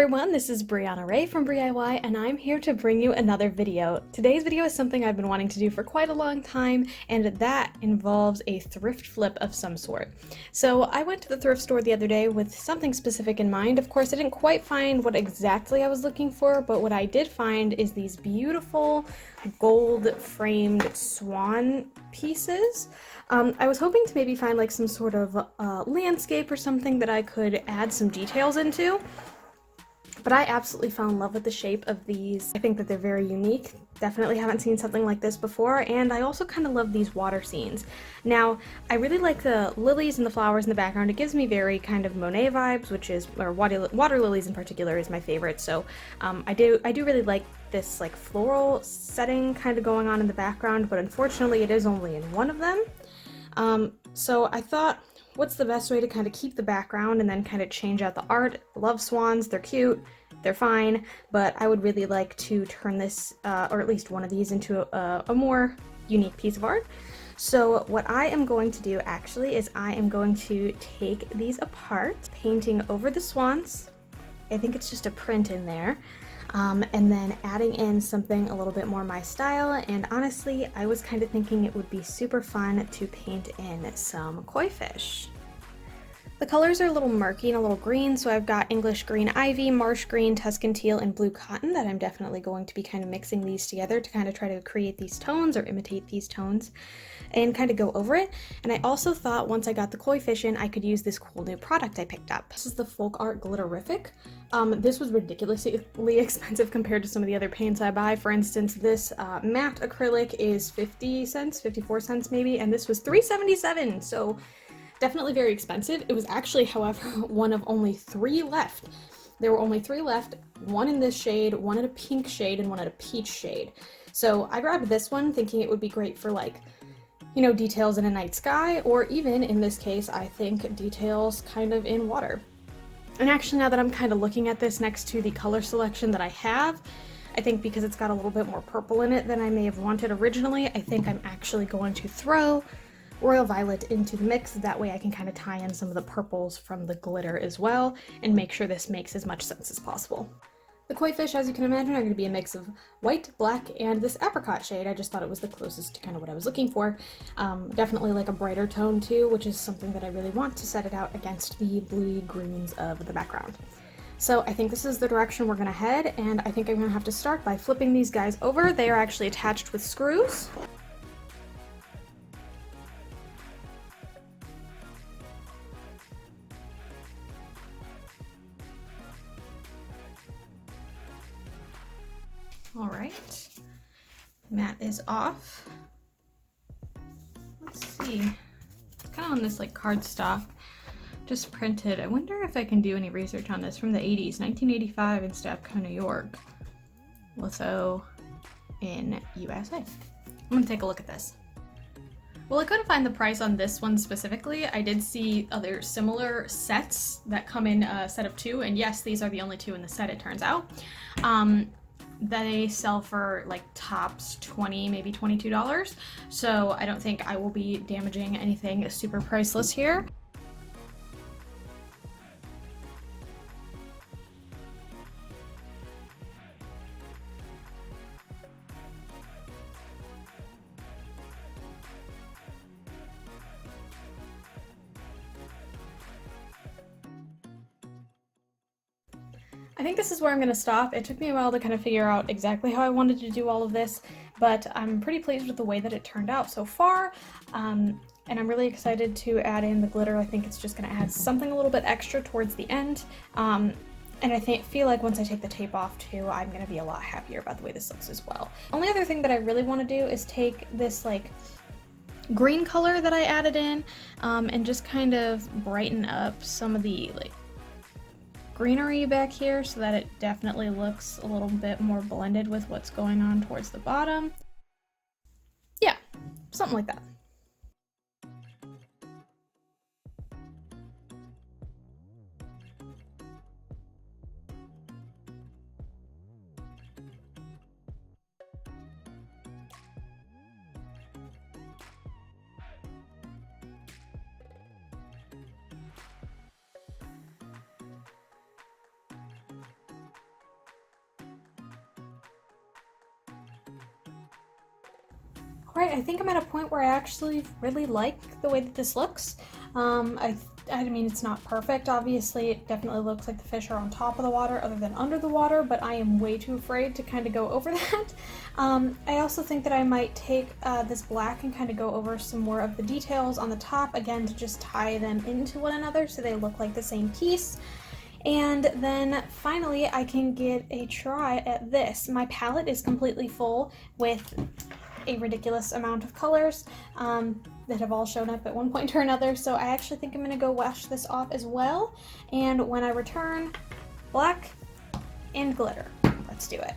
everyone, this is Brianna Ray from BriIY, and I'm here to bring you another video. Today's video is something I've been wanting to do for quite a long time, and that involves a thrift flip of some sort. So I went to the thrift store the other day with something specific in mind. Of course, I didn't quite find what exactly I was looking for, but what I did find is these beautiful gold framed swan pieces. I was hoping to maybe find like some sort of landscape or something that I could add some details into. But I absolutely fell in love with the shape of these. I think that they're very unique. Definitely haven't seen something like this before, and I also kind of love these water scenes. Now, I really like the lilies and the flowers in the background. It gives me very kind of Monet vibes, or water lilies in particular is my favorite. So I do really like this like floral setting kind of going on in the background, but unfortunately it is only in one of them. So I thought, what's the best way to kind of keep the background and then kind of change out the art? I love swans, they're cute, they're fine, but I would really like to turn this, or at least one of these, into a more unique piece of art. So what I am going to do actually is I am going to take these apart, painting over the swans. I think it's just a print in there. And then adding in something a little bit more my style, and honestly, I was kind of thinking it would be super fun to paint in some koi fish. The colors are a little murky and a little green, so I've got English green ivy, marsh green, Tuscan teal, and blue cotton that I'm definitely going to be kind of mixing these together to kind of try to create these tones or imitate these tones and kind of go over it. And I also thought once I got the koi fish in, I could use this cool new product I picked up. This is the Folk Art Glitterific. This was ridiculously expensive compared to some of the other paints I buy. For instance, this matte acrylic is 50 cents, 54 cents maybe, and this was $3.77, so definitely very expensive. It was actually, however, one of only 3 left. There were only 3 left, one in this shade, one in a pink shade, and one in a peach shade. So I grabbed this one thinking it would be great for, like, you know, details in a night sky, or even in this case, I think details kind of in water. And actually, now that I'm kind of looking at this next to the color selection that I have, I think because it's got a little bit more purple in it than I may have wanted originally, I think I'm actually going to throw Royal Violet into the mix. That way I can kind of tie in some of the purples from the glitter as well and make sure this makes as much sense as possible. The koi fish, as you can imagine, are going to be a mix of white, black, and this apricot shade. I just thought it was the closest to kind of what I was looking for. Definitely like a brighter tone too, which is something that I really want to set it out against the bluey greens of the background. So I think this is the direction we're going to head, and I think I'm going to have to start by flipping these guys over. They are actually attached with screws. All right, mat is off. Let's see, it's kind of on this like cardstock, just printed. I wonder if I can do any research on this. From the 80s, 1985 in Stapleton, New York. Litho in USA. I'm gonna take a look at this. Well, I couldn't find the price on this one specifically. I did see other similar sets that come in a set of 2, and yes, these are the only 2 in the set, it turns out. They sell for like tops $20, maybe $22. So I don't think I will be damaging anything super priceless here. I think this is where I'm going to stop. It took me a while to kind of figure out exactly how I wanted to do all of this, but I'm pretty pleased with the way that it turned out so far, and I'm really excited to add in the glitter. I think it's just going to add something a little bit extra towards the end, and I feel like once I take the tape off too, I'm going to be a lot happier about the way this looks as well. Only other thing that I really want to do is take this like green color that I added in, and just kind of brighten up some of the like greenery back here so that it definitely looks a little bit more blended with what's going on towards the bottom. Yeah, something like that. Alright, I think I'm at a point where I actually really like the way that this looks. I mean, it's not perfect, obviously. It definitely looks like the fish are on top of the water other than under the water, but I am way too afraid to kind of go over that. I also think that I might take this black and kind of go over some more of the details on the top, again, to just tie them into one another so they look like the same piece. And then finally, I can get a try at this. My palette is completely full with a ridiculous amount of colors that have all shown up at one point or another, so I actually think I'm gonna go wash this off as well, and when I return, black and glitter. Let's do it.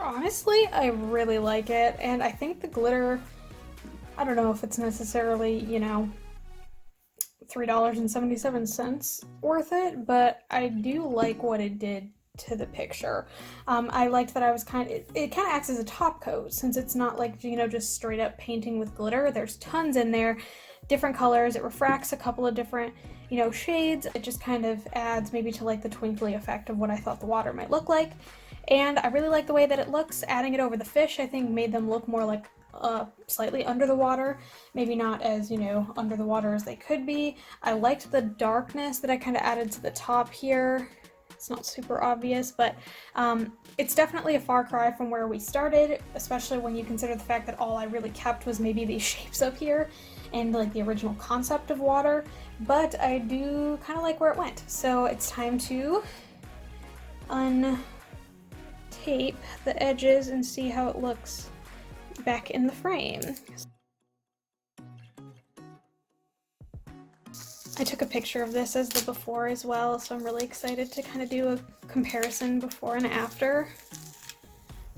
Honestly, I really like it, and I think the glitter, I don't know if it's necessarily, you know, $3.77 worth it, but I do like what it did to the picture. I liked that I was it kind of acts as a top coat, since it's not like, you know, just straight up painting with glitter. There's tons in there, different colors. It refracts a couple of different, you know, shades. It just kind of adds maybe to like the twinkly effect of what I thought the water might look like. And I really like the way that it looks. Adding it over the fish, I think, made them look more like slightly under the water, maybe not as, you know, under the water as they could be. I liked the darkness that I kind of added to the top here. It's not super obvious, but it's definitely a far cry from where we started, especially when you consider the fact that all I really kept was maybe these shapes up here and like the original concept of water, but I do kind of like where it went. So it's time to untape the edges and see how it looks back in the frame. I took a picture of this as the before as well, so I'm really excited to kind of do a comparison before and after.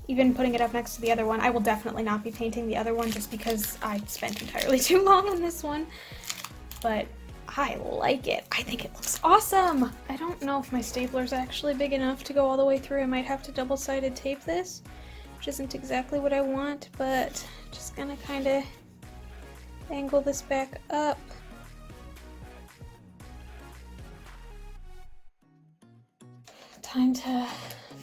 Even putting it up next to the other one. I will definitely not be painting the other one just because I spent entirely too long on this one, but I like it. I think it looks awesome! I don't know if my stapler's actually big enough to go all the way through. I might have to double-sided tape this, which isn't exactly what I want, but just gonna kind of angle this back up. Time to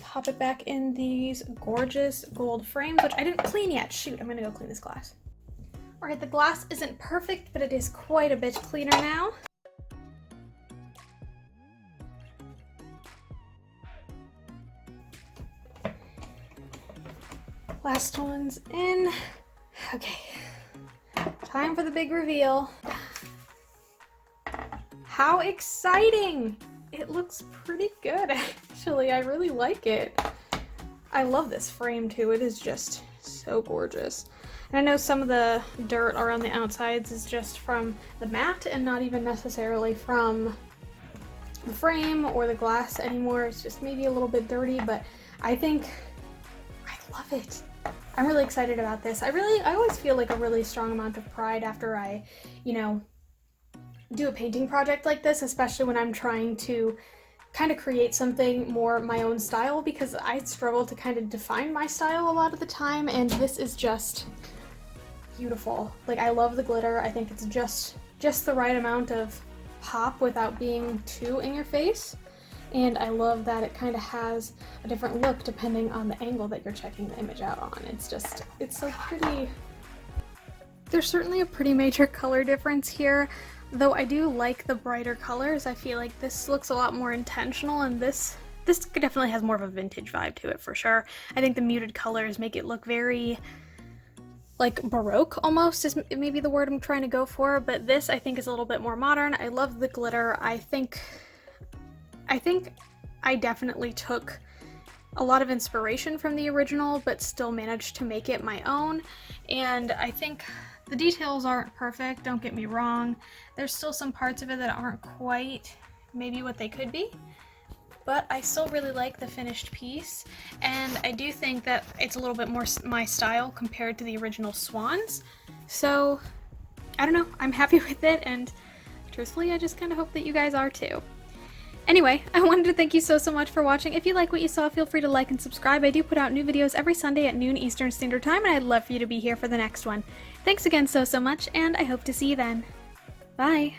pop it back in these gorgeous gold frames, which I didn't clean yet. Shoot, I'm gonna go clean this glass. Alright, the glass isn't perfect, but it is quite a bit cleaner now. Last one's in. Okay, time for the big reveal. How exciting! It looks pretty good, actually. I really like it. I love this frame too. It is just so gorgeous. And I know some of the dirt around the outsides is just from the mat and not even necessarily from the frame or the glass anymore. It's just maybe a little bit dirty, but I think I love it. I'm really excited about this. I always feel like a really strong amount of pride after I, you know, do a painting project like this, especially when I'm trying to kind of create something more my own style, because I struggle to kind of define my style a lot of the time, and this is just beautiful. Like, I love the glitter. I think it's just the right amount of pop without being too in your face, and I love that it kind of has a different look depending on the angle that you're checking the image out on. It's so pretty. There's certainly a pretty major color difference here. Though I do like the brighter colors. I feel like this looks a lot more intentional, and this definitely has more of a vintage vibe to it for sure. I think the muted colors make it look very, like, Baroque almost is maybe the word I'm trying to go for, but this I think is a little bit more modern. I love the glitter. I think I definitely took a lot of inspiration from the original, but still managed to make it my own, and I think the details aren't perfect, don't get me wrong. There's still some parts of it that aren't quite maybe what they could be, but I still really like the finished piece, and I do think that it's a little bit more my style compared to the original swans. So, I don't know, I'm happy with it, and truthfully, I just kind of hope that you guys are too. Anyway, I wanted to thank you so much for watching. If you like what you saw, feel free to like and subscribe. I do put out new videos every Sunday at noon Eastern Standard Time, and I'd love for you to be here for the next one. Thanks again so much, and I hope to see you then. Bye!